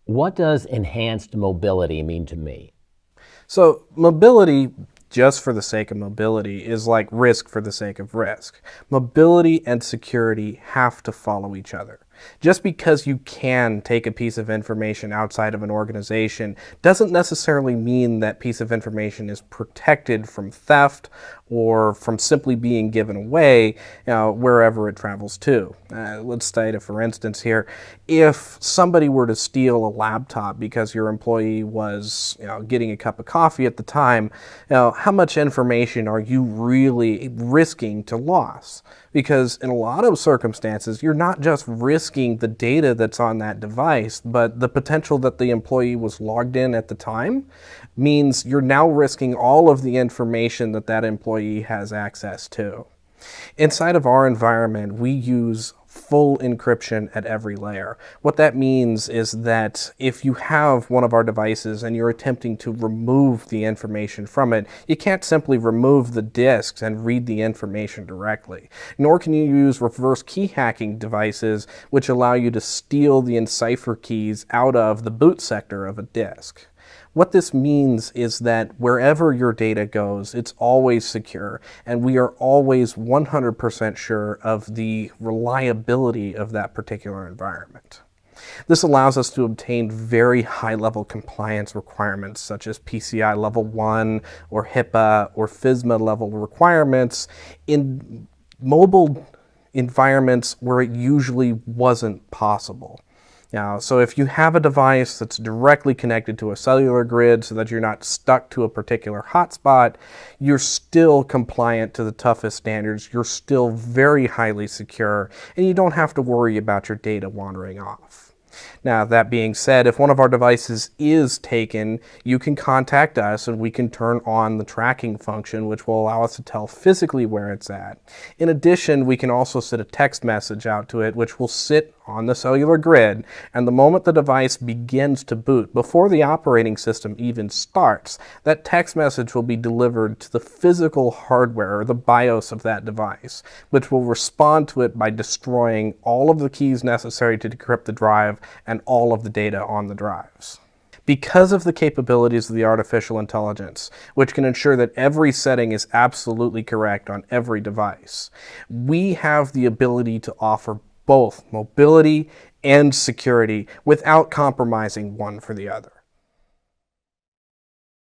What does enhanced mobility mean to me? So mobility, just for the sake of mobility, is like risk for the sake of risk. Mobility and security have to follow each other. Just because you can take a piece of information outside of an organization doesn't necessarily mean that piece of information is protected from theft or from simply being given away, wherever it travels to. Let's state it for instance here. If somebody were to steal a laptop because your employee was getting a cup of coffee at the time, how much information are you really risking to loss? Because in a lot of circumstances, you're not just risking the data that's on that device, but the potential that the employee was logged in at the time means you're now risking all of the information that that employee has access to. Inside of our environment, we use full encryption at every layer. What that means is that if you have one of our devices and you're attempting to remove the information from it, you can't simply remove the disks and read the information directly. Nor can you use reverse key hacking devices which allow you to steal the encipher keys out of the boot sector of a disk. What this means is that wherever your data goes, it's always secure, and we are always 100% sure of the reliability of that particular environment. This allows us to obtain very high-level compliance requirements such as PCI Level 1 or HIPAA or FISMA level requirements in mobile environments where it usually wasn't possible. So if you have a device that's directly connected to a cellular grid so that you're not stuck to a particular hotspot, you're still compliant to the toughest standards, you're still very highly secure, and you don't have to worry about your data wandering off. Now, that being said, if one of our devices is taken, you can contact us and we can turn on the tracking function, which will allow us to tell physically where it's at. In addition, we can also send a text message out to it, which will sit on the cellular grid, and the moment the device begins to boot, before the operating system even starts, that text message will be delivered to the physical hardware or the BIOS of that device, which will respond to it by destroying all of the keys necessary to decrypt the drive and all of the data on the drives. Because of the capabilities of the artificial intelligence, which can ensure that every setting is absolutely correct on every device, we have the ability to offer both mobility and security without compromising one for the other.